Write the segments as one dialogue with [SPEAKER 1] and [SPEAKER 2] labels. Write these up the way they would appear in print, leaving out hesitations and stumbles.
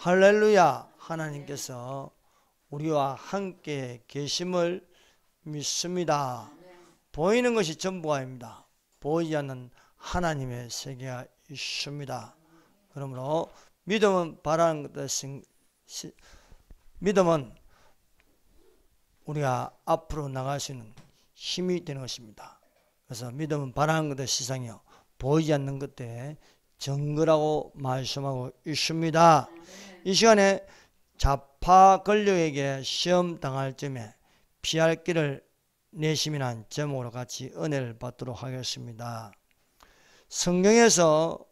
[SPEAKER 1] 할렐루야. 하나님께서 우리와 함께 계심을 믿습니다. 보이는 것이 전부가 아닙니다. 보이지 않는 하나님의 세계가 있습니다. 그러므로 믿음은 바라는 것이, 믿음은 우리가 앞으로 나갈 수 있는 힘이 되는 것입니다. 그래서 믿음은 바라는 것의 시상이요 보이지 않는 것에 증거라고 말씀하고 있습니다. 이 시간에 좌파 권력에게 시험 당할 점에 피할 길을 내심이란 제목으로 같이 은혜를 받도록 하겠습니다. 성경에서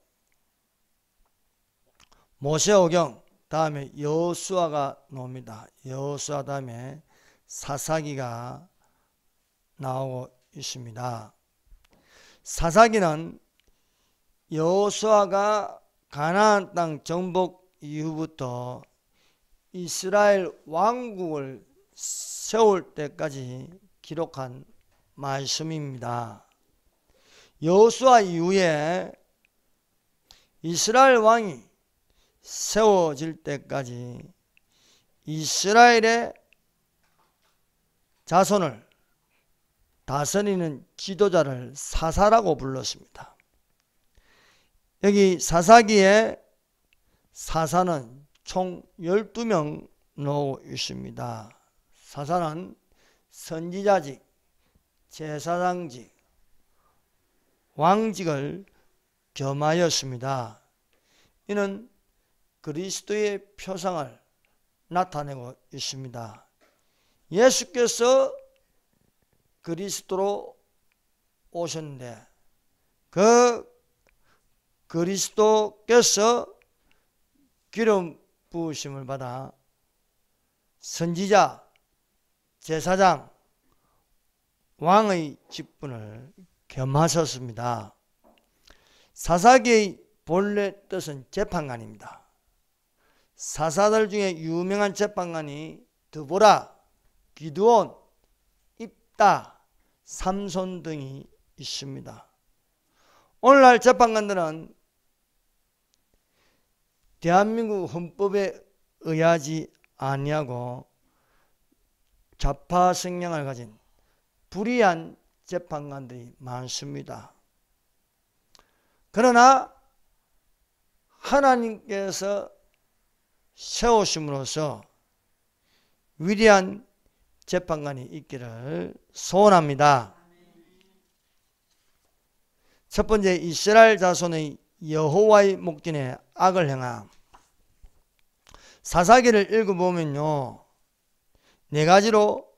[SPEAKER 1] 모세오경 다음에 여호수아가 나옵니다. 여호수아 다음에 사사기가 나오고 있습니다. 사사기는 여호수아가 가나안 땅 정복 이후부터 이스라엘 왕국을 세울 때까지 기록한 말씀입니다. 여호수아 이후에 이스라엘 왕이 세워질 때까지 이스라엘의 자손을 다스리는 지도자를 사사라고 불렀습니다. 여기 사사기에 사사는 총 12명 나오고 있습니다. 사사는 선지자직, 제사장직, 왕직을 겸하였습니다. 이는 그리스도의 표상을 나타내고 있습니다. 예수께서 그리스도로 오셨는데 그 그리스도께서 기름 부으심을 받아 선지자, 제사장, 왕의 직분을 겸하셨습니다. 사사기의 본래 뜻은 재판관입니다. 사사들 중에 유명한 재판관이 드보라, 기드온, 입다, 삼손 등이 있습니다. 오늘날 재판관들은 대한민국 헌법에 의하지 아니하고 좌파 성향을 가진 불의한 재판관들이 많습니다. 그러나 하나님께서 세우심으로써 위대한 재판관이 있기를 소원합니다. 첫 번째, 이스라엘 자손의 여호와의 목전에 악을 행함. 사사기를 읽어보면요, 네 가지로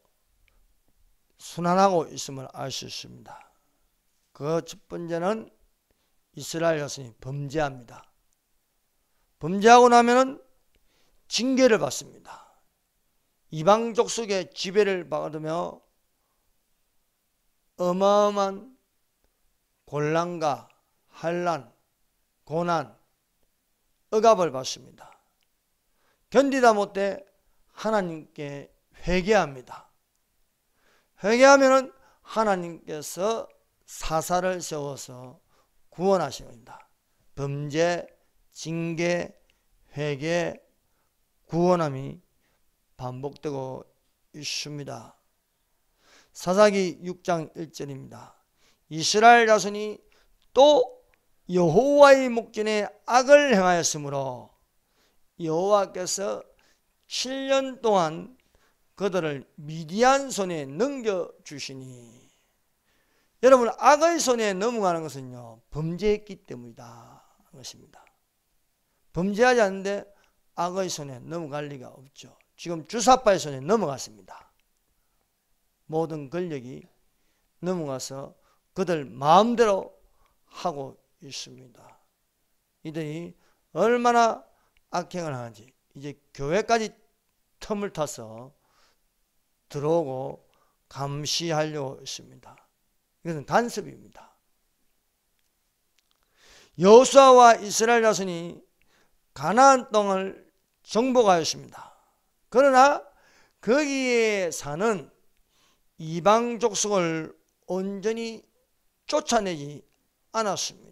[SPEAKER 1] 순환하고 있음을 알 수 있습니다. 그 첫 번째는 이스라엘 자손이 범죄합니다. 범죄하고 나면은 징계를 받습니다. 이방 족속의 지배를 받으며 어마어마한 곤란과 환난, 고난, 억압을 받습니다. 견디다 못해 하나님께 회개합니다. 회개하면은 하나님께서 사사를 세워서 구원하십니다. 범죄, 징계, 회개, 구원함이 반복되고 있습니다. 사사기 6장 1절입니다. 이스라엘 자손이 또 여호와의 목전에 악을 행하였으므로 여호와께서 7년 동안 그들을 미디안 손에 넘겨주시니, 여러분, 악의 손에 넘어가는 것은요, 범죄했기 때문이다 것입니다. 범죄하지 않는데 악의 손에 넘어갈 리가 없죠. 지금 주사파의 손에 넘어갔습니다. 모든 권력이 넘어가서 그들 마음대로 하고 있습니다. 이들이 얼마나 악행을 하는지 이제 교회까지 틈을 타서 들어오고 감시하려고 있습니다. 이것은 간섭입니다. 여호수아와 이스라엘 자손이 가나안 땅을 정복하였습니다. 그러나 거기에 사는 이방 족속을 온전히 쫓아내지 않았습니다.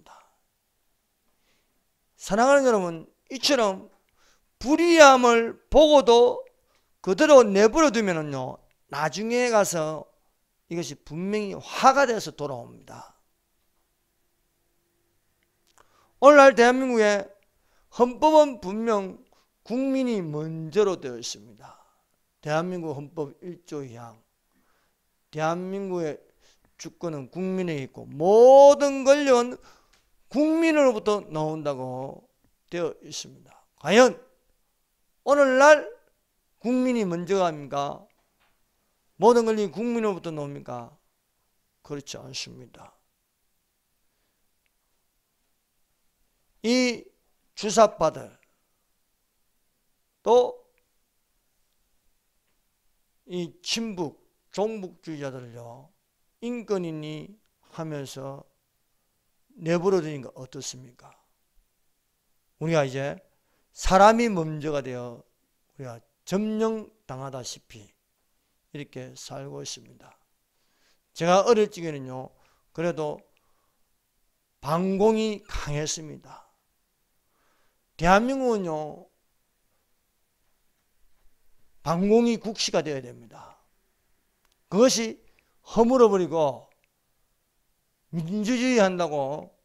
[SPEAKER 1] 사랑하는 여러분, 이처럼 불의함을 보고도 그대로 내버려 두면은요, 나중에 가서 이것이 분명히 화가 돼서 돌아옵니다. 오늘날 대한민국의 헌법은 분명 국민이 먼저로 되어 있습니다. 대한민국 헌법 1조 2항. 대한민국의 주권은 국민에게 있고 모든 권력은 국민으로부터 나온다고 되어 있습니다. 과연 오늘날 국민이 먼저 갑니까? 모든 권력이 국민으로부터 나옵니까? 그렇지 않습니다. 이 주사파들 또 이 친북 종북주의자들을요, 인권이니 하면서 내버려 두니까 어떻습니까? 우리가 이제 사람이 먼저가 되어 우리가 점령당하다시피 이렇게 살고 있습니다. 제가 어릴 적에는요, 그래도 반공이 강했습니다. 대한민국은요, 반공이 국시가 되어야 됩니다. 그것이 허물어버리고 민주주의 한다고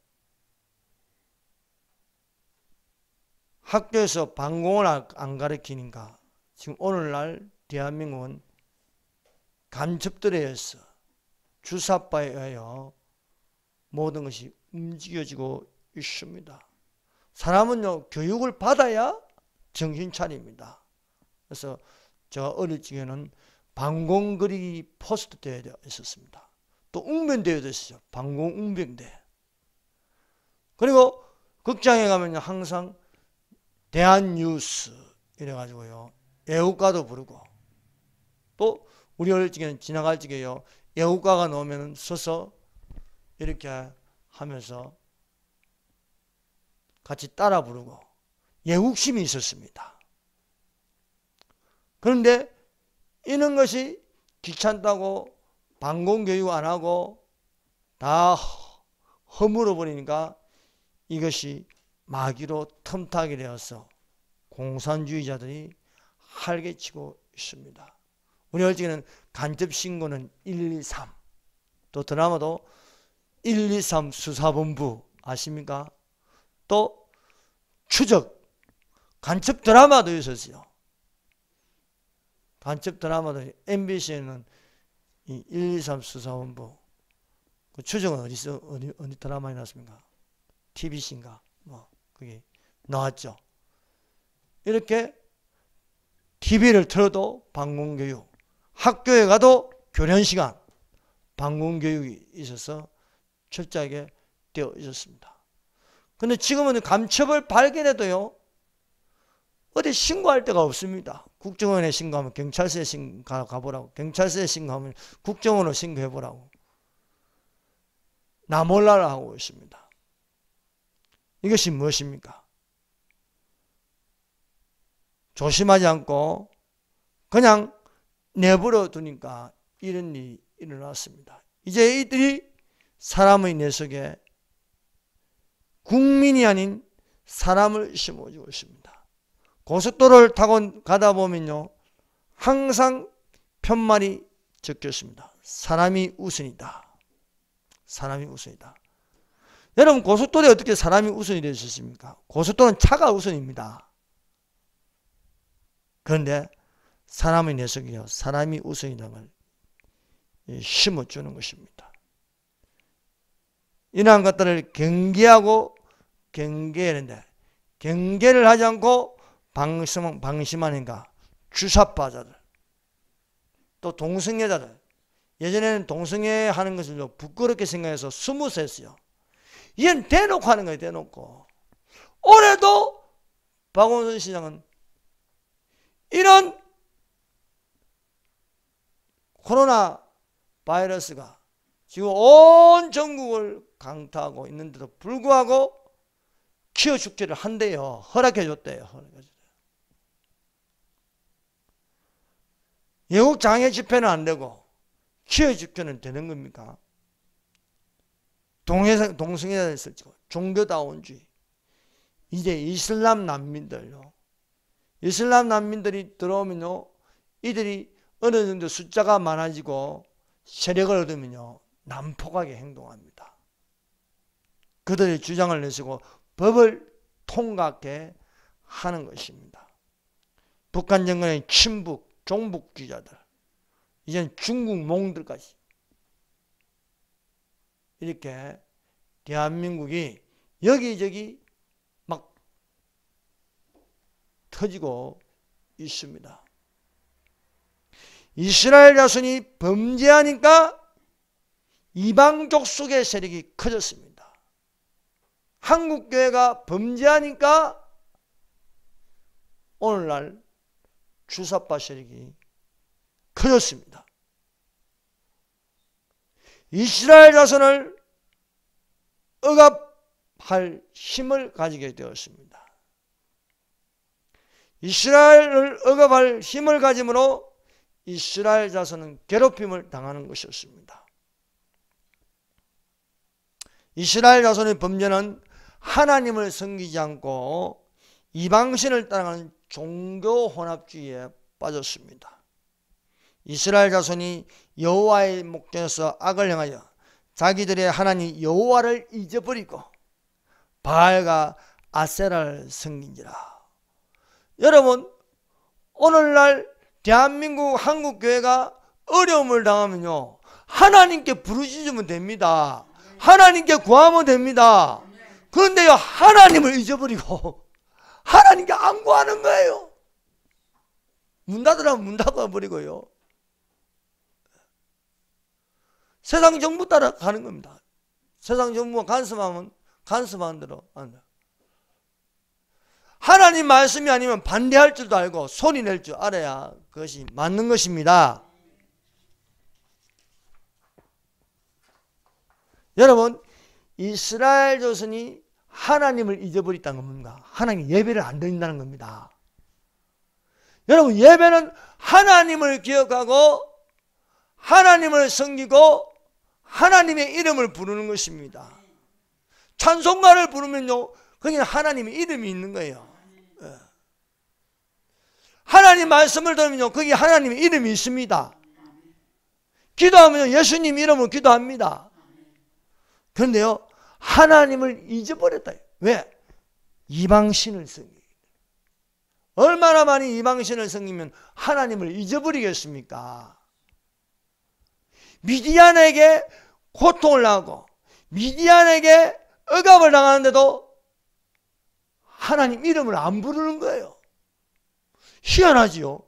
[SPEAKER 1] 학교에서 반공을 안 가르치니까 지금 오늘날 대한민국은 간첩들에 의해서 주사파에 의하여 모든 것이 움직여지고 있습니다. 사람은요, 교육을 받아야 정신 차립니다. 그래서 제가 어릴 적에는 반공 그리기 포스터 대회가 있었습니다. 또 웅변대회도 있었죠. 반공 웅변대회. 그리고 극장에 가면 항상 대한뉴스 이래가지고요, 애국가도 부르고, 또 우리 어릴 적에는 지나갈 적에요, 애국가가 나오면 서서 이렇게 하면서 같이 따라 부르고 애국심이 있었습니다. 그런데 이런 것이 귀찮다고 반공교육 안 하고 다 허물어 버리니까 이것이 마귀로 틈타게 되어서 공산주의자들이 활개치고 있습니다. 우리 어릴 적에는 간접신고는 123, 또 드라마도 123 수사본부 아십니까? 또 추적, 간첩 드라마도 있었어요. 간첩 드라마도 MBC에는 이 123 수사본부, 그 추적은 어디 드라마에 나왔습니까? TBC인가? 뭐 그게 나왔죠. 이렇게 TV를 틀어도 반공교육, 학교에 가도 교련시간 반공교육이 있어서 철저하게 되어 있었습니다. 근데 지금은 간첩을 발견해도요, 어디 신고할 데가 없습니다. 국정원에 신고하면 경찰서에 가보라고, 경찰서에 신고하면 국정원으로 신고해보라고 나 몰라라 하고 있습니다. 이것이 무엇입니까? 조심하지 않고 그냥 내버려 두니까 이런 일이 일어났습니다. 이제 이들이 사람의 뇌 속에 국민이 아닌 사람을 심어주고 있습니다. 고속도로를 타고 가다 보면요, 항상 편말이 적혀 있습니다. 사람이 우선이다. 사람이 우선이다. 여러분, 고속도로에 어떻게 사람이 우선이 될 수 있습니까? 고속도로는 차가 우선입니다. 그런데 사람의 뇌 속에요, 사람이 우선이라는 걸 심어주는 것입니다. 이러한 것들을 경계하고 경계하는데, 경계를 하지 않고 방심하니까 주사파자들, 또 동성애자들, 예전에는 동성애 하는 것을 부끄럽게 생각해서 스무스 했어요. 이건 대놓고 하는 거예요. 대놓고. 올해도 박원순 시장은 이런 코로나 바이러스가 지금 온 전국을 강타하고 있는데도 불구하고 키워 축제를 한대요. 허락해 줬대요. 외국 장애 집회는 안 되고 키워 축제는 되는 겁니까? 동성애자 있을지고 종교다원주의, 이제 이슬람 난민들요, 이슬람 난민들이 들어오면요, 이들이 어느 정도 숫자가 많아지고 세력을 얻으면요, 난폭하게 행동합니다. 그들의 주장을 내세우고 법을 통과하게 하는 것입니다. 북한 정권의 친북, 종북주의자들, 이제는 중국 몽들까지 이렇게 대한민국이 여기저기 막 터지고 있습니다. 이스라엘 자손이 범죄하니까 이방족 속의 세력이 커졌습니다. 한국교회가 범죄하니까 오늘날 주사파 세력이 커졌습니다. 이스라엘 자손을 억압할 힘을 가지게 되었습니다. 이스라엘을 억압할 힘을 가짐으로 이스라엘 자손은 괴롭힘을 당하는 것이었습니다. 이스라엘 자손의 범죄는 하나님을 섬기지 않고 이방신을 따라가는 종교 혼합주의에 빠졌습니다. 이스라엘 자손이 여호와의 목전에서 악을 행하여 자기들의 하나님 여호와를 잊어버리고 바알과 아세라를 섬긴지라. 여러분, 오늘날 대한민국 한국교회가 어려움을 당하면요, 하나님께 부르짖으면 됩니다. 하나님께 구하면 됩니다. 그런데요, 하나님을 잊어버리고 하나님께 안 구하는 거예요. 문 닫으라면 문 닫아버리고요, 세상 정부 따라 가는 겁니다. 세상 정부가 간섭하면 간섭하는 대로 한다. 하나님 말씀이 아니면 반대할 줄도 알고 소리 낼 줄 알아야 그것이 맞는 것입니다. 여러분, 이스라엘 조선이 하나님을 잊어버렸다는 겁니다. 하나님 예배를 안 드린다는 겁니다. 여러분, 예배는 하나님을 기억하고 하나님을 섬기고 하나님의 이름을 부르는 것입니다. 찬송가를 부르면요, 거기는 하나님의 이름이 있는 거예요. 하나님 말씀을 들으면요, 거기 하나님의 이름이 있습니다. 기도하면 예수님 이름으로 기도합니다. 그런데요, 하나님을 잊어버렸다. 왜? 이방신을 섬기기. 얼마나 많이 이방신을 섬기면 하나님을 잊어버리겠습니까? 미디안에게 고통을 당하고 미디안에게 억압을 당하는데도 하나님 이름을 안 부르는 거예요. 희한하지요.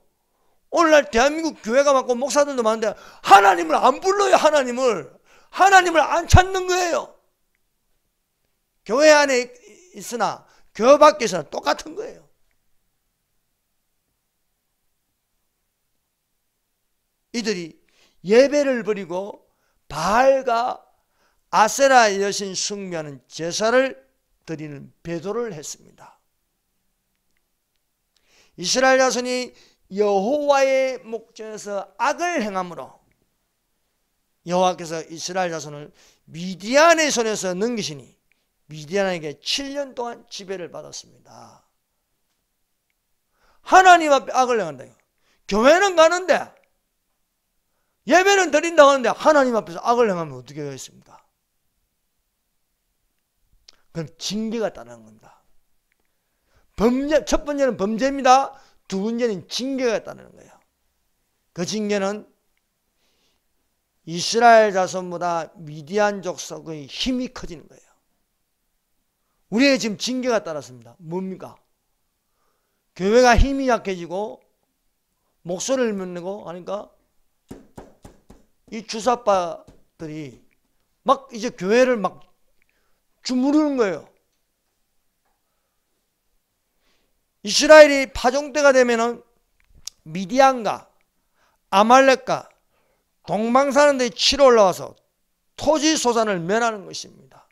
[SPEAKER 1] 오늘날 대한민국 교회가 많고 목사들도 많은데 하나님을 안 불러요. 하나님을 안 찾는 거예요. 교회 안에 있으나 교회 밖에서는 똑같은 거예요. 이들이 예배를 버리고 바알과 아세라 여신 숭배하는 제사를 드리는 배도를 했습니다. 이스라엘 자손이 여호와의 목전에서 악을 행함으로 여호와께서 이스라엘 자손을 미디안의 손에서 넘기시니 미디안에게 7년 동안 지배를 받았습니다. 하나님 앞에 악을 행한다. 교회는 가는데 예배는 드린다고 하는데 하나님 앞에서 악을 행하면 어떻게 하겠습니까? 그럼 징계가 따르는 겁니다. 첫 번째는 범죄입니다. 두 번째는 징계가 따르는 거예요. 그 징계는 이스라엘 자손보다 미디안 족속의 힘이 커지는 거예요. 우리에게 지금 징계가 따랐습니다. 뭡니까? 교회가 힘이 약해지고 목소리를 못 내고 하니까 이 주사파들이 막 이제 교회를 막 주무르는 거예요. 이스라엘이 파종 때가 되면은 미디안과 아말렉과 동방사람들이 치러 올라와서 토지 소산을 멸하는 것입니다.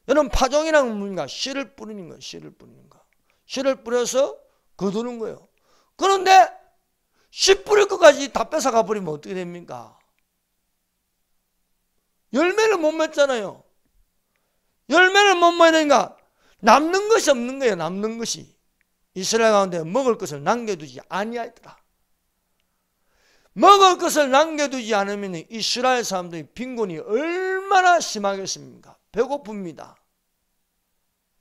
[SPEAKER 1] 여러분, 파종이란 뭡니까? 씨를 뿌리는 거예요. 씨를 뿌리는 거. 씨를 뿌려서 거두는 거예요. 그런데 씨 뿌릴 것까지 다 뺏어가 버리면 어떻게 됩니까? 열매를 못 맺잖아요. 열매를 못 맺으니까 남는 것이 없는 거예요. 남는 것이. 이스라엘 가운데 먹을 것을 남겨두지 아니하였더라. 먹을 것을 남겨두지 않으면 이스라엘 사람들의 빈곤이 얼마나 심하겠습니까? 배고픕니다.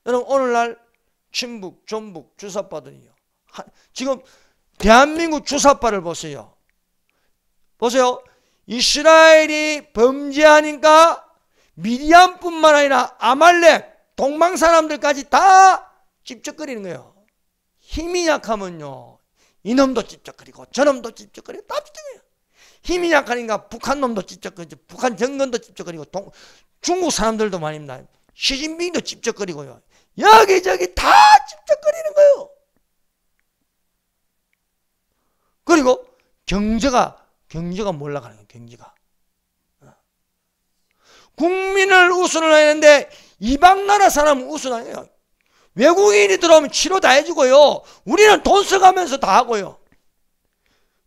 [SPEAKER 1] 여러분 오늘날 친북, 전북 주사파들이요. 지금 대한민국 주사파를 보세요. 보세요. 이스라엘이 범죄하니까 미디안뿐만 아니라 아말렉, 동방 사람들까지 다 찝쩍거리는 거예요. 힘이 약하면요. 이놈도 찝쩍거리고 저놈도 찝쩍거리고 다 찝쩍거려요. 힘이 약하니까 북한 놈도 찝쩍거리고 북한 정권도 찝쩍거리고 중국 사람들도 말입니다. 시진핑도 찝쩍거리고요. 여기저기 다 찝쩍거리는 거예요. 그리고 경제가 몰락하는 거예요. 경제가. 국민을 우선을 하는데 이방 나라 사람은 우선 안 해요. 외국인이 들어오면 치료 다 해주고요. 우리는 돈 써가면서 다 하고요.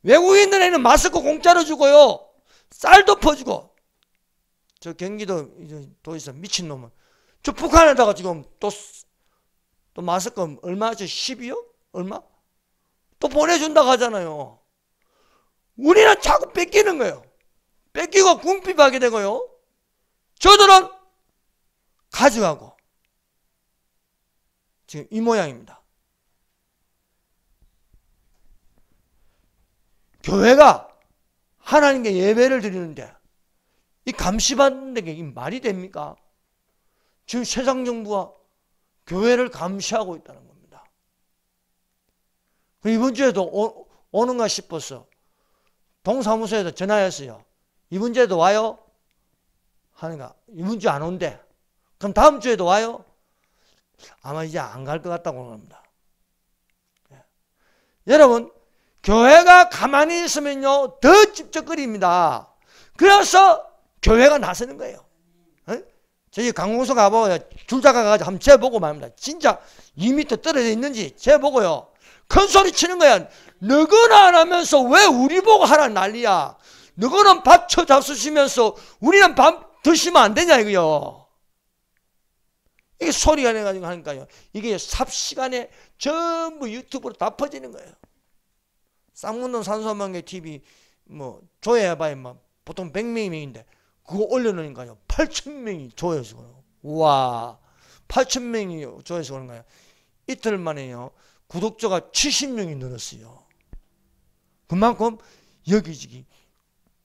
[SPEAKER 1] 외국인들에는 마스크 공짜로 주고요. 쌀도 퍼주고. 저 경기도 도에서 미친놈은 저 북한에다가 지금 또 마스크 얼마죠? 12요? 얼마? 또 보내준다고 하잖아요. 우리는 자꾸 뺏기는 거예요. 뺏기고 궁핍하게 되고요. 저들은 가져가고. 지금 이 모양입니다. 교회가 하나님께 예배를 드리는데 이 감시받는 게 말이 됩니까? 지금 세상 정부가 교회를 감시하고 있다는 겁니다. 이번 주에도 오는가 싶어서 동사무소에서 전화했어요. 이번 주에도 와요? 하니까 이번 주 안 온대. 그럼 다음 주에도 와요? 아마 이제 안 갈 것 같다고 합니다. 여러분 교회가 가만히 있으면요 더 찝쩍거립니다. 그래서 교회가 나서는 거예요. 저희 강공소 가보고 줄자가 가가지고 한번 재보고 말입니다. 진짜 2m 떨어져 있는지 재보고요. 큰 소리 치는 거야. 너거는 안 하면서 왜 우리 보고 하라 난리야. 너거는 밥 쳐 잡수시면서 우리는 밥 드시면 안 되냐 이거요. 이게 소리가 내가지고 하니까요. 이게 삽시간에 전부 유튜브로 다 퍼지는 거예요. 쌍문동 산소망개 TV 뭐 조회해봐야 뭐 보통 100명인데 그거 올려놓으니까요 8,000명이 조회해서 그래요. 우와 8,000명이 조회해서 그런 거예요. 이틀 만에요 구독자가 70명이 늘었어요. 그만큼 여기저기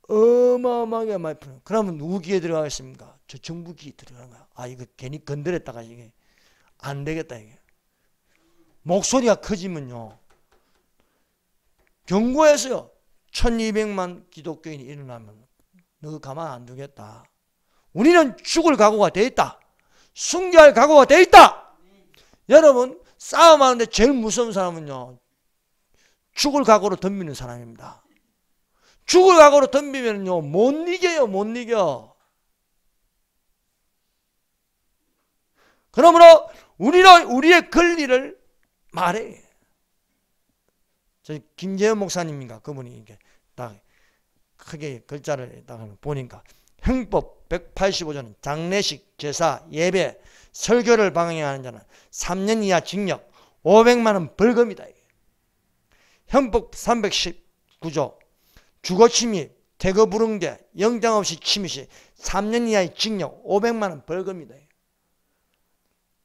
[SPEAKER 1] 어마어마하게 많이 풀어요. 그러면 누구 귀에 들어가겠습니까? 저 정부 귀에 들어가는 거야. 아 이거 괜히 건드렸다가 이게 안 되겠다 이게. 목소리가 커지면요 경고했어요. 1200만 기독교인이 일어나면 너 가만 안 두겠다. 우리는 죽을 각오가 돼 있다. 순교할 각오가 돼 있다. 여러분 싸움하는데 제일 무서운 사람은요 죽을 각오로 덤비는 사람입니다. 죽을 각오로 덤비면요 못 이겨요. 못 이겨. 그러므로 우리는 우리의 권리를 말해. 저 김재현 목사님인가 그분이 이게 딱 크게 글자를 딱 보니까 형법 185조는 장례식, 제사, 예배, 설교를 방해하는 자는 3년 이하 징역, 500만 원 벌금이다. 형법 319조 주거침입, 대거불응대, 영장 없이 침입시 3년 이하의 징역, 500만 원 벌금이다.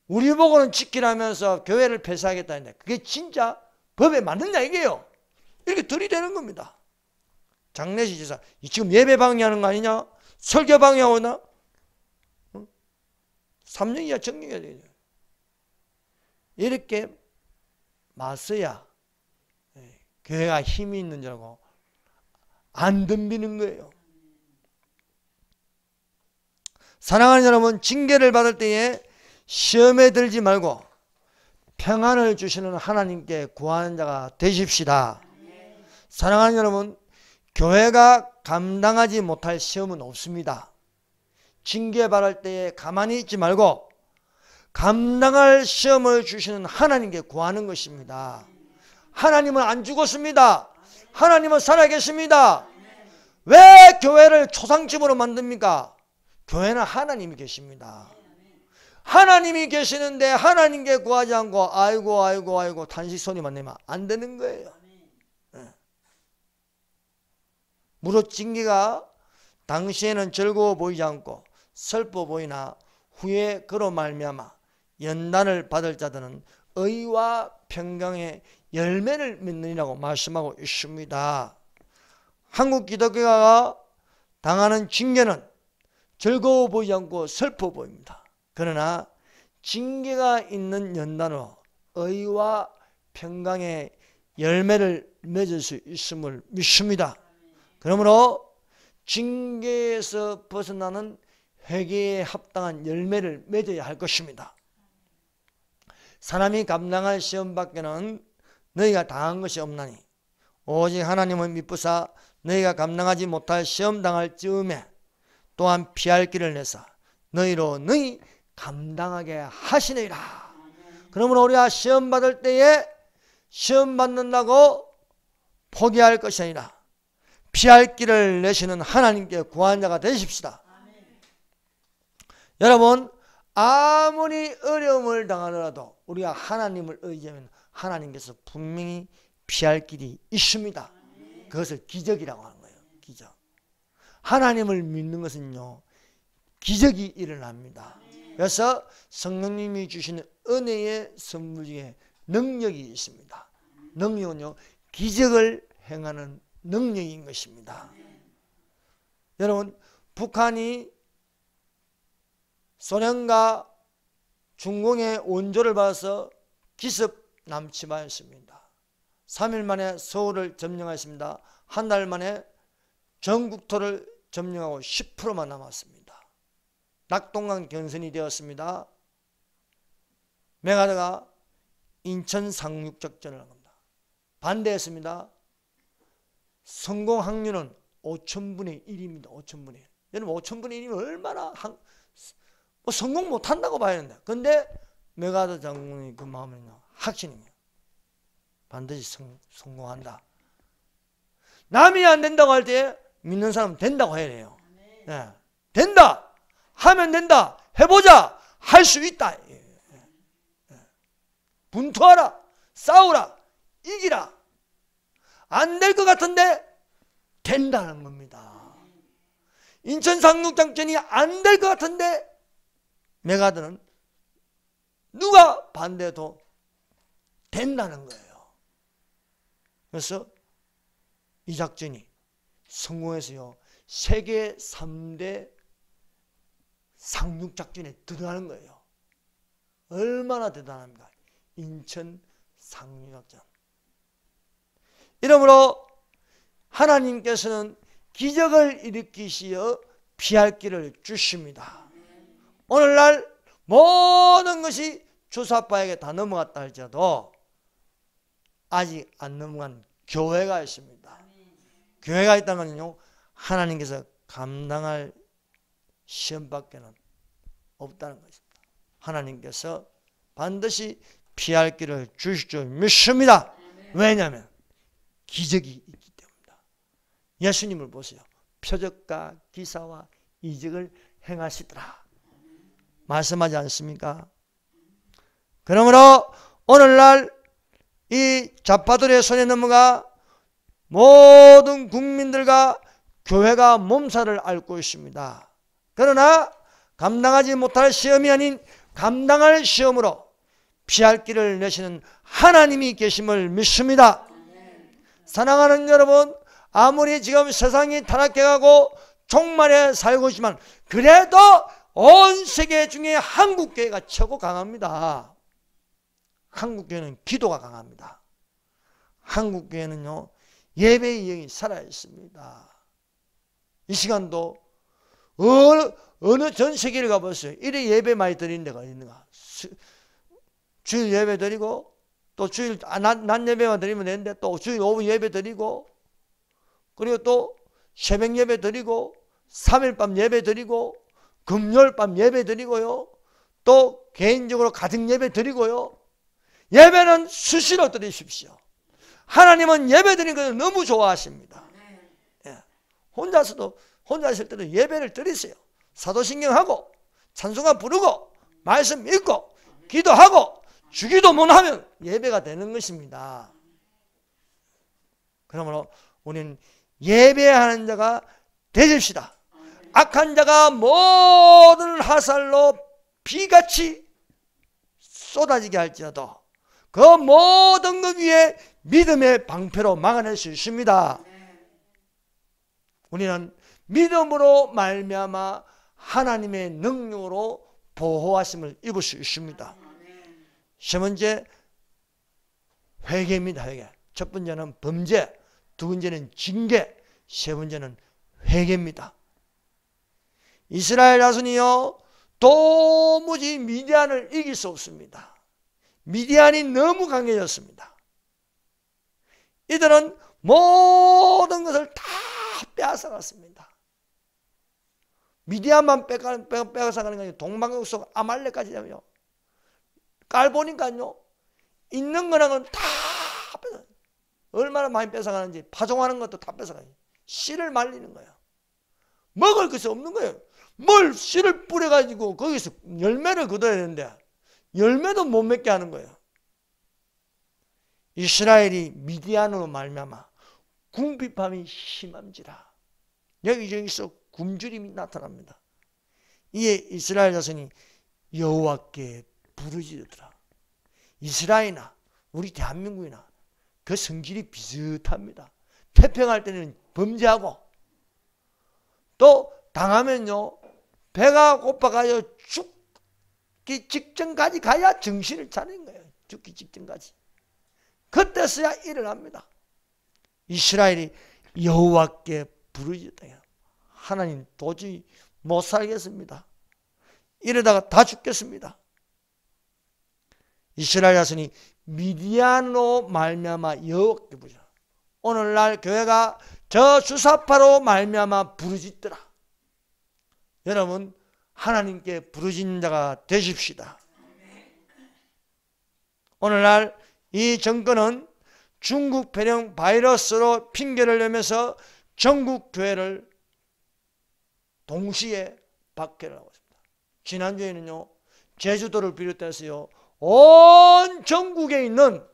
[SPEAKER 1] 우리 보고는 지키라면서 교회를 폐쇄하겠다 했는데 그게 진짜 법에 맞느냐 이게요. 이렇게 들이대는 겁니다. 장례식 제사 지금 예배 방해하는 거 아니냐? 설교 방해하거나 3년 이하 징역이야 되죠. 이렇게 맞서야 교회가 힘이 있는 줄 알고 안 덤비는 거예요. 사랑하는 여러분 징계를 받을 때에 시험에 들지 말고 평안을 주시는 하나님께 구하는 자가 되십시다. 사랑하는 여러분 교회가 감당하지 못할 시험은 없습니다. 징계받을 때에 가만히 있지 말고 감당할 시험을 주시는 하나님께 구하는 것입니다. 하나님은 안 죽었습니다. 하나님은 살아계십니다. 왜 교회를 초상집으로 만듭니까? 교회는 하나님이 계십니다. 하나님이 계시는데 하나님께 구하지 않고 아이고 단식 소리만 내면 안 되는 거예요. 무릇 징계가 당시에는 즐거워 보이지 않고 슬퍼 보이나 후에 그로 말미암아 연단을 받을 자들은 의와 평강의 열매를 맺느니라고 말씀하고 있습니다. 한국 기독교가 당하는 징계는 즐거워 보이지 않고 슬퍼 보입니다. 그러나 징계가 있는 연단으로 의와 평강의 열매를 맺을 수 있음을 믿습니다. 그러므로 징계에서 벗어나는 회개에 합당한 열매를 맺어야 할 것입니다. 사람이 감당할 시험 밖에는 너희가 당한 것이 없나니 오직 하나님을 미쁘사 너희가 감당하지 못할 시험 당할 즈음에 또한 피할 길을 내사 너희로 너희 감당하게 하시느니라. 그러므로 우리가 시험 받을 때에 시험 받는다고 포기할 것이 아니라 피할 길을 내시는 하나님께 구한 자가 되십시다. 여러분, 아무리 어려움을 당하더라도 우리가 하나님을 의지하면 하나님께서 분명히 피할 길이 있습니다. 그것을 기적이라고 하는 거예요. 기적. 하나님을 믿는 것은요, 기적이 일어납니다. 그래서 성령님이 주시는 은혜의 선물 중에 능력이 있습니다. 능력은요, 기적을 행하는 능력인 것입니다. 여러분, 북한이 소련과 중공의 원조를 받아서 기습 남침하였습니다. 3일 만에 서울을 점령하였습니다. 한 달 만에 전국토를 점령하고 10%만 남았습니다. 낙동강 경선이 되었습니다. 메가드가 인천 상륙작전을 한 겁니다. 반대했습니다. 성공 확률은 5,000분의 1입니다. 5,000분의 1. 여러분 5,000분의 1이면 얼마나 성공 못한다고 봐야 되는데, 근데 메가드 장군의 그 마음은요, 확신입니다. 반드시 성공한다. 남이 안 된다고 할 때 믿는 사람은 된다고 해야 돼요. 네. 된다. 하면 된다. 해보자. 할 수 있다. 분투하라. 싸우라. 이기라. 안 될 것 같은데 된다는 겁니다. 인천 상륙작전이 안 될 것 같은데 메가드는 누가 반대해도 된다는 거예요. 그래서 이 작전이 성공해서요, 세계 3대 상륙작전에 들어가는 거예요. 얼마나 대단합니까? 인천 상륙작전. 이러므로 하나님께서는 기적을 일으키시어 피할 길을 주십니다. 오늘날 모든 것이 주사파에게 다 넘어갔다 할지라도 아직 안 넘어간 교회가 있습니다. 교회가 있다는 건요, 하나님께서 감당할 시험밖에는 없다는 것입니다. 하나님께서 반드시 피할 길을 주실 줄 믿습니다. 왜냐하면 기적이 있기 때문입니다. 예수님을 보세요. 표적과 기사와 이적을 행하시더라 말씀하지 않습니까? 그러므로 오늘날 이 좌파들의 손에 넘어가 모든 국민들과 교회가 몸살을 앓고 있습니다. 그러나 감당하지 못할 시험이 아닌 감당할 시험으로 피할 길을 내시는 하나님이 계심을 믿습니다. 사랑하는 여러분, 아무리 지금 세상이 타락해가고 종말에 살고 있지만 그래도 온 세계 중에 한국교회가 최고 강합니다. 한국교회는 기도가 강합니다. 한국교회는요, 예배의 영이 살아있습니다. 이 시간도 어느 전 세계를 가보세요. 이래 예배 많이 드리는 데가 있는가? 주일 예배 드리고 또 주일 낮 예배만 드리면 되는데 또 주일 오후 예배 드리고 그리고 또 새벽 예배 드리고 3일 밤 예배 드리고 금요일 밤 예배 드리고요. 또 개인적으로 가정 예배 드리고요. 예배는 수시로 드리십시오. 하나님은 예배 드리는 것을 너무 좋아하십니다. 예. 혼자 있을 때도 예배를 드리세요. 사도신경하고 찬송가 부르고 말씀 읽고 기도하고 주기도 못하면 예배가 되는 것입니다. 그러므로 우리는 예배하는 자가 되십시다. 악한 자가 모든 화살로 비같이 쏟아지게 할지라도 그 모든 것 위에 믿음의 방패로 막아낼 수 있습니다. 우리는 믿음으로 말미암아 하나님의 능력으로 보호하심을 입을 수 있습니다. 세 번째, 회개입니다. 회개. 첫 번째는 범죄, 두 번째는 징계, 세 번째는 회개입니다. 이스라엘 자손이요 도무지 미디안을 이길 수 없습니다. 미디안이 너무 강해졌습니다. 이들은 모든 것을 다 빼앗아갔습니다. 미디안만 빼앗아가는 게 아니라 동방국 속 아말렉까지요. 깔보니까요 있는 거는 다 뺏어. 얼마나 많이 뺏어가는지 파종하는 것도 다 뺏어가요. 씨를 말리는 거예요. 먹을 것이 없는 거예요. 뭘 씨를 뿌려가지고 거기서 열매를 거둬야 되는데 열매도 못 맺게 하는 거예요. 이스라엘이 미디안으로 말미암아 궁핍함이 심함지라. 여기저기서 굶주림이 나타납니다. 이에 이스라엘 자손이 여호와께 부르짖더라. 이스라엘이나 우리 대한민국이나 그 성질이 비슷합니다. 태평할 때는 범죄하고 또 당하면요 배가 고파가요 죽기 직전까지 가야 정신을 차리는 거예요. 죽기 직전까지. 그때서야 일어납니다. 이스라엘이 여호와께 부르짖다. 하나님 도저히 못 살겠습니다. 이러다가 다 죽겠습니다. 이스라엘 자손이 미디안으로 말미암아 여호와께 부르짖다. 오늘날 교회가 저 주사파로 말미암아 부르짖더라. 여러분 하나님께 부르짖는 자가 되십시다. 오늘날 이 정권은 중국 변형 바이러스로 핑계를 내면서 전국 교회를 동시에 박해를 하고 있습니다. 지난주에는요 제주도를 비롯해서요 온 전국에 있는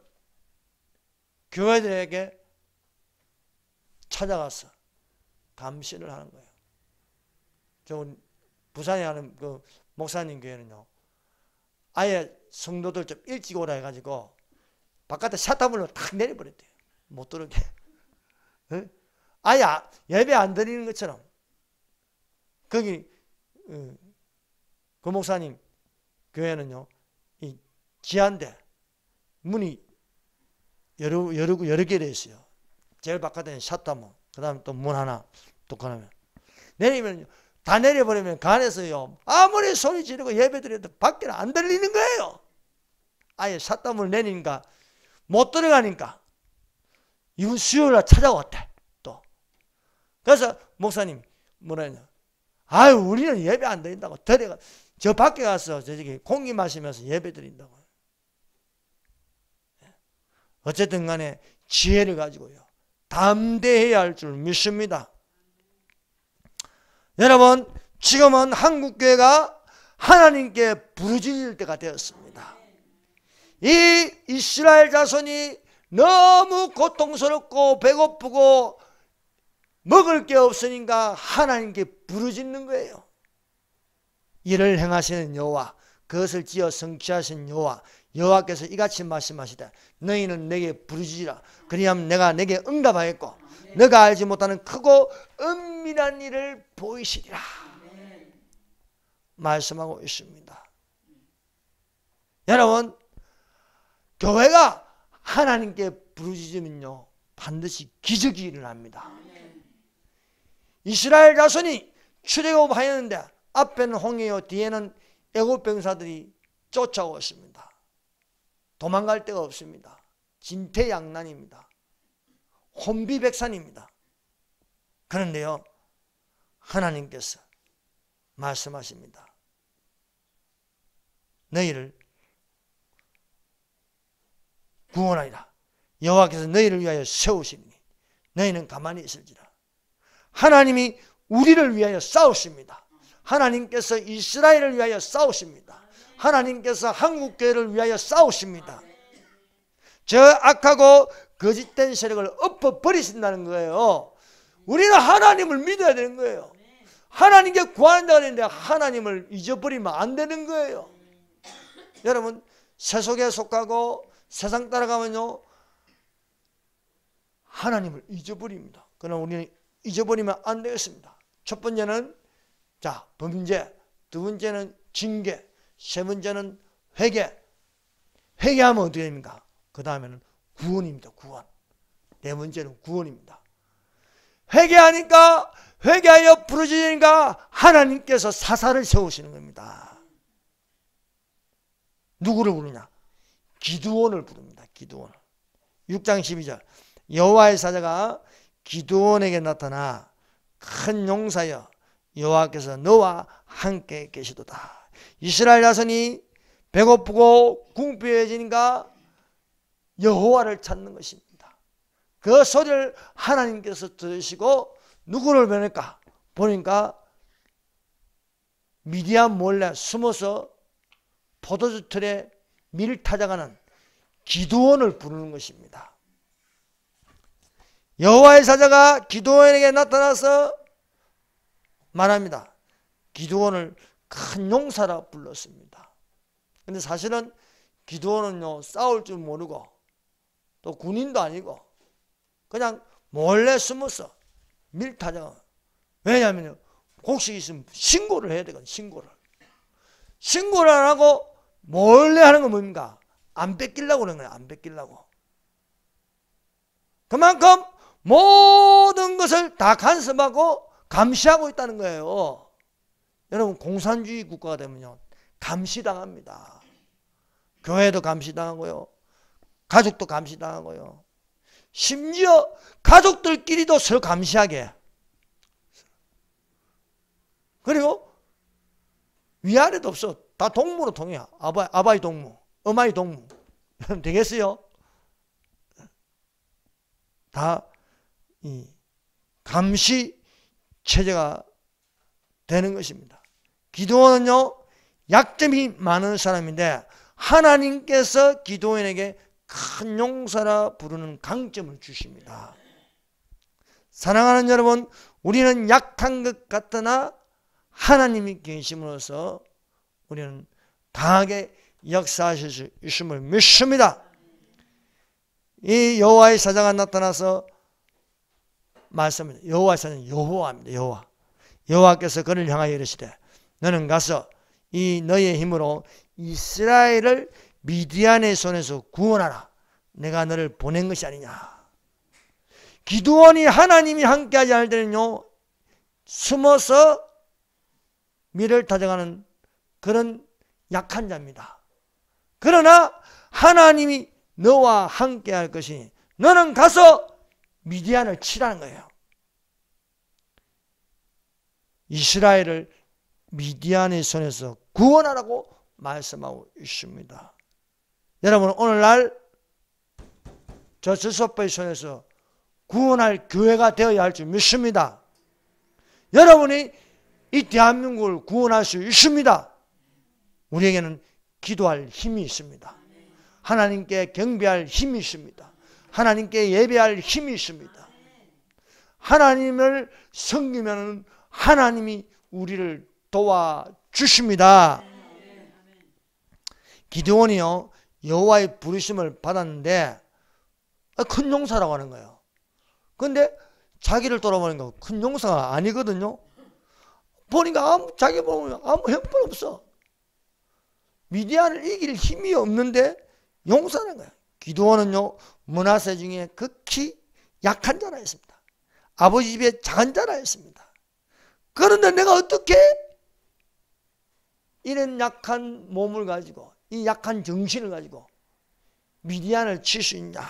[SPEAKER 1] 교회들에게 찾아가서 감시를 하는 거예요. 저 부산에 하는 그 목사님 교회는요 아예 성도들 좀 일찍 오라 해가지고 바깥에 샷다문을 탁 내려버렸대요. 못 들어오게. 아예 예배 안 드리는 것처럼. 거기 그 목사님 교회는요 이 지하인데 문이 여러 개로 있어요. 제일 바깥에는 샷다문, 그 다음에 또 문 하나 독하면 내리면 다 내려버리면 그 안에서요 아무리 소리 지르고 예배 드려도 밖에는 안 들리는 거예요. 아예 샷다문을 내리니까 못 들어가니까 이번 수요일날 찾아왔대. 또 그래서 목사님 뭐라 했냐, 아유 우리는 예배 안 드린다고 데려가 저 밖에 가서 저기 공기 마시면서 예배 드린다고. 어쨌든 간에 지혜를 가지고요 담대해야 할 줄 믿습니다. 여러분 지금은 한국교회가 하나님께 부르짖을 때가 되었습니다. 이 이스라엘 자손이 너무 고통스럽고 배고프고 먹을 게 없으니까 하나님께 부르짖는 거예요. 이를 행하시는 여호와, 그것을 지어 성취하신 여호와, 여호와께서 이같이 말씀하시되 너희는 내게 부르짖으라. 그리하면 내가 내게 응답하겠고 너가 알지 못하는 크고 은밀한 일을 보이시리라. 말씀하고 있습니다. 여러분 교회가 하나님께 부르짖으면요 반드시 기적이 일어납니다. 이스라엘 자손이 출애굽하였는데 앞에는 홍해요 뒤에는 애굽 병사들이 쫓아오고 있습니다. 도망갈 데가 없습니다. 진퇴양난입니다. 혼비백산입니다. 그런데요 하나님께서 말씀하십니다. 너희를 구원하리라. 여호와께서 너희를 위하여 세우시니 너희는 가만히 있을지라. 하나님이 우리를 위하여 싸우십니다. 하나님께서 이스라엘을 위하여 싸우십니다. 하나님께서 한국교회를 위하여 싸우십니다. 저 악하고 거짓된 세력을 엎어버리신다는 거예요. 우리는 하나님을 믿어야 되는 거예요. 하나님께 구하는 자가 되는데 하나님을 잊어버리면 안 되는 거예요. 여러분, 세속에 속하고 세상 따라가면요 하나님을 잊어버립니다. 그러나 우리는 잊어버리면 안 되겠습니다. 첫 번째는 범죄, 두 번째는 징계, 세 번째는 회개. 회개하면 어떻게 됩니까? 그 다음에는 구원입니다. 구원. 네 번째는 구원입니다. 회개하니까, 회개하여 부르짖으니까 하나님께서 사사를 세우시는 겁니다. 누구를 부르냐? 기드온을 부릅니다. 기드온을. 6장 12절 여호와의 사자가 기드온에게 나타나 큰 용사여 여호와께서 너와 함께 계시도다. 이스라엘 자손이 배고프고 궁핍해지니까 여호와를 찾는 것입니다. 그 소리를 하나님께서 들으시고 누구를 보낼까? 보니까 미디안 몰래 숨어서 포도주 틀에 밀 타작하는 기드온을 부르는 것입니다. 여호와의 사자가 기드온에게 나타나서 말합니다. 기드온을 큰 용사라 불렀습니다. 근데 사실은 기드온은요 싸울 줄 모르고 또 군인도 아니고 그냥 몰래 숨어서 밀타작. 왜냐하면 곡식이 있으면 신고를 해야 되거든. 신고를 안 하고 몰래 하는 건 뭡니까? 안 뺏기려고 그러는 거예요. 안 뺏기려고. 그만큼 모든 것을 다 간섭하고 감시하고 있다는 거예요. 여러분, 공산주의 국가가 되면요 감시당합니다. 교회도 감시당하고요, 가족도 감시당하고요, 심지어 가족들끼리도 서로 감시하게. 그리고 위아래도 없어. 다 동무로 통해. 아바이 동무, 어마이 동무. 되겠어요? 다 이 감시 체제가 되는 것입니다. 기드온은요 약점이 많은 사람인데 하나님께서 기드온에게 큰 용사라 부르는 강점을 주십니다. 사랑하는 여러분, 우리는 약한 것 같으나 하나님이 계심으로써 우리는 강하게 역사하실 수 있음을 믿습니다. 이 여호와의 사자가 나타나서 말씀합니다. 여호와의 사자는 여호와입니다. 여호와. 여호와께서 그를 향하여 이르시되 너는 가서 이 너의 힘으로 이스라엘을 미디안의 손에서 구원하라. 내가 너를 보낸 것이 아니냐. 기드온이 하나님이 함께하지 않을 때는요 숨어서 밀을 타작하는 그런 약한 자입니다. 그러나 하나님이 너와 함께할 것이니 너는 가서 미디안을 치라는 거예요. 이스라엘을 미디안의 손에서 구원하라고 말씀하고 있습니다. 여러분, 오늘날 저 저소파의 손에서 구원할 교회가 되어야 할 줄 믿습니다. 여러분이 이 대한민국을 구원할 수 있습니다. 우리에게는 기도할 힘이 있습니다. 하나님께 경배할 힘이 있습니다. 하나님께 예배할 힘이 있습니다. 하나님을 섬기면 하나님이 우리를 도와주십니다. 기드온이요 여호와의 부르심을 받았는데 큰 용사라고 하는 거예요. 그런데 자기를 돌아보니까 큰 용사가 아니거든요. 보니까 자기 보면 아무 형편 없어. 미디안을 이길 힘이 없는데 용사라는 거예요. 기드온은요 므낫세 중에 극히 약한 자라였습니다. 아버지 집에 작은 자라였습니다. 그런데 내가 어떻게 이런 약한 몸을 가지고 이 약한 정신을 가지고 미디안을 칠 수 있냐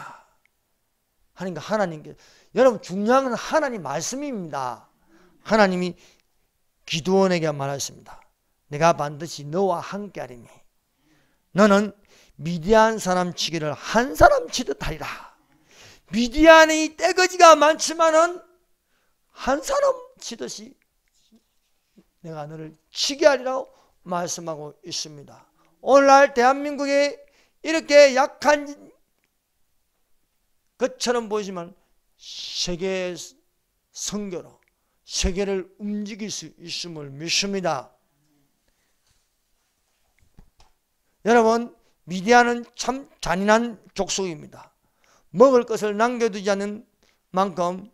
[SPEAKER 1] 하니까 하나님께, 여러분 중요한 건 하나님 말씀입니다. 하나님이 기드온에게 말했습니다. 내가 반드시 너와 함께하리니 너는 미디안 사람 치기를 한 사람 치듯 하리라. 미디안의 떼거지가 많지만은 한 사람 치듯이 내가 너를 치게 하리라고 말씀하고 있습니다. 오늘날 대한민국이 이렇게 약한 것처럼 보이지만 세계 선교로 세계를 움직일 수 있음을 믿습니다. 여러분, 미디안은 참 잔인한 족속입니다. 먹을 것을 남겨두지 않는 만큼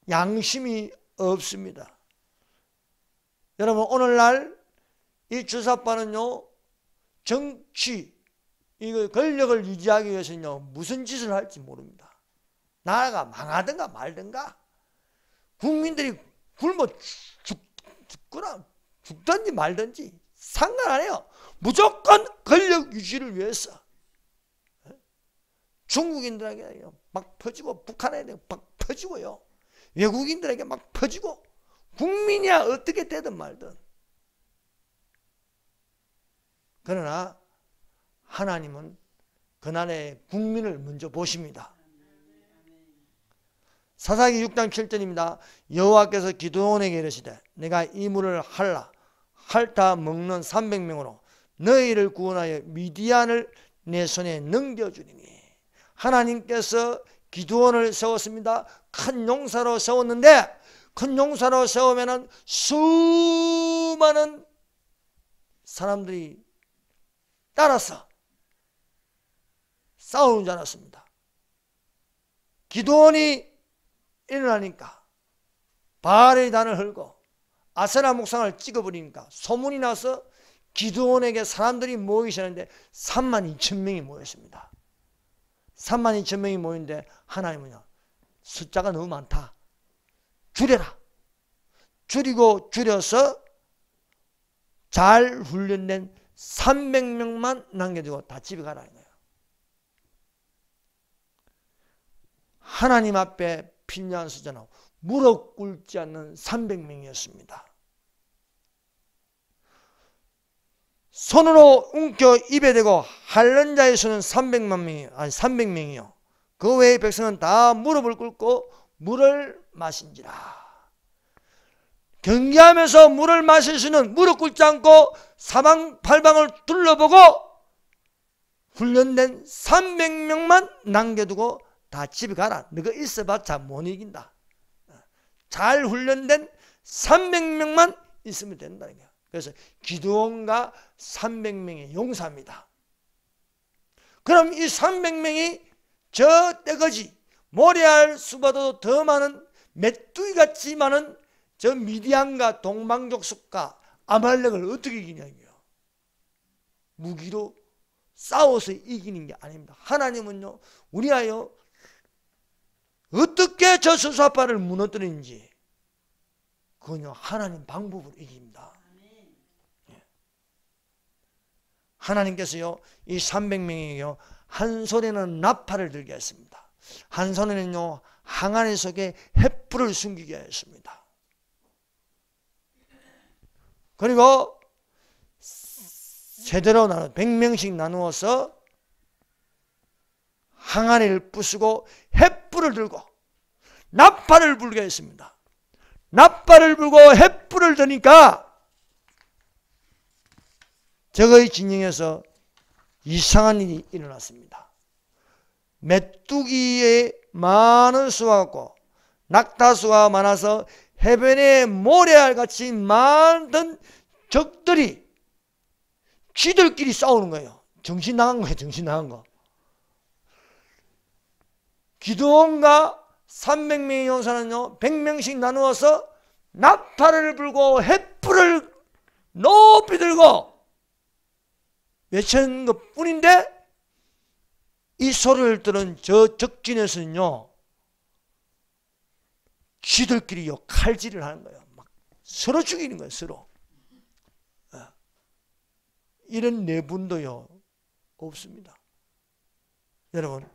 [SPEAKER 1] 양심이 없습니다. 여러분, 오늘날 이 주사파는요, 정치, 이거 권력을 유지하기 위해서는요, 무슨 짓을 할지 모릅니다. 나라가 망하든가 말든가, 국민들이 굶어 죽든지 말든지 상관 안 해요. 무조건 권력 유지를 위해서 중국인들에게 막 퍼지고, 북한에 막 퍼지고요, 외국인들에게 막 퍼지고, 국민이야 어떻게 되든 말든. 그러나 하나님은 그날의 국민을 먼저 보십니다. 사사기 6장 7절입니다. 여호와께서 기드온에게 이르시되 내가 이 물을 핥아 먹는 300명으로 너희를 구원하여 미디안을 내 손에 넘겨주리니. 하나님께서 기드온을 세웠습니다. 큰 용사로 세웠는데, 큰 용사로 세우면은 수많은 사람들이 따라서 싸우는 줄 알았습니다. 기드온이 일어나니까 바알의 단을 헐고 아세라 목상을 찍어버리니까 소문이 나서 기드온에게 사람들이 모이기 시작했는데 32,000명이 모였습니다. 32,000명이 모였는데 하나님은요, 숫자가 너무 많다, 줄여라. 줄이고 줄여서 잘 훈련된 300명만 남겨두고 다 집에 가라는 거예요. 하나님 앞에 필요한 수저는 무릎 꿇지 않는 300명이었습니다. 손으로 움켜 입에 대고 핥는 자의 수는 300명이요. 그 외의 백성은 다 무릎을 꿇고 물을 마신지라. 경계하면서 물을 마실 수는 무릎 꿇지 않고 사방팔방을 둘러보고 훈련된 300명만 남겨두고 다 집에 가라. 너가 있어봤자 못 이긴다. 잘 훈련된 300명만 있으면 된다는 거야. 그래서 기드온과 300명의 용사입니다. 그럼 이 300명이 저 떼거지 모래알 수보다도 더 많은 메뚜기같이 많은 저 미디안과 동방족속과 아말렉을 어떻게 이기냐고요. 무기로 싸워서 이기는 게 아닙니다. 하나님은요, 우리하여 어떻게 저 수사파를 무너뜨리는지 그건요, 하나님 방법으로 이깁니다. 하나님께서요, 이 300명이요, 한 손에는 나팔을 들게 했습니다. 한 손에는요, 항아리 속에 횃불을 숨기게 했습니다. 그리고 세대로 100명씩 나누어서 항아리를 부수고 횃불을 들고 나팔을 불게 했습니다. 나팔을 불고 횃불을 드니까 저거의 진영에서 이상한 일이 일어났습니다. 메뚜기의 많은 수가 없고 낙타수가 많아서 해변에 모래알같이 많은 적들이 쥐들끼리 싸우는 거예요. 정신 나간 거예요. 정신 나간 거. 기드온과 300명의 용사는요, 100명씩 나누어서 나팔을 불고 횃불을 높이 들고 외치는 것 뿐인데, 이 소리를 들은 저 적진에서는요, 쥐들끼리요 칼질을 하는 거예요. 막 서로 죽이는 거예요. 서로. 이런 내분도요 없습니다. 여러분,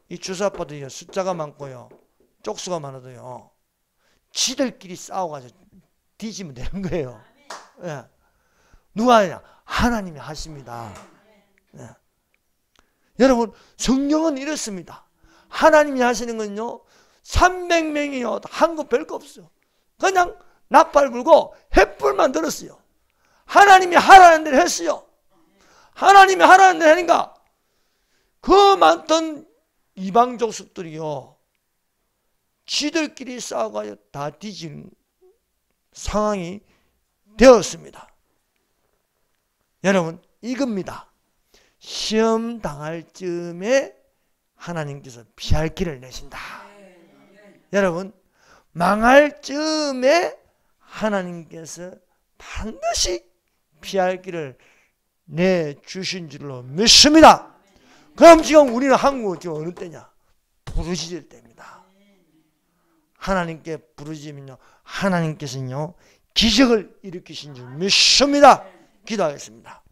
[SPEAKER 1] 이 주사파도요 숫자가 많고요 쪽수가 많아도요 쥐들끼리 싸워가지고 뒤지면 되는 거예요. 예. 누가 하냐? 하나님이 하십니다. 예. 여러분, 성경은 이렇습니다. 하나님이 하시는 건요 300명이요 한 거 별거 없어요. 그냥 나팔 불고 횃불만 들었어요. 하나님이 하라는 대로 했어요. 하나님이 하라는 대로 하니까 그 많던 이방 족속들이요, 지들끼리 싸워가지고 다 뒤진 상황이 되었습니다. 여러분, 이겁니다. 시험 당할 즈음에 하나님께서 피할 길을 내신다. 여러분, 망할 즈음에 하나님께서 반드시 피할 길을 내주신 줄로 믿습니다. 그럼 지금 우리는 한국은 지금 어느 때냐? 부르짖을 때입니다. 하나님께 부르짖으면요, 하나님께서는요 기적을 일으키신 줄 믿습니다. 기도하겠습니다.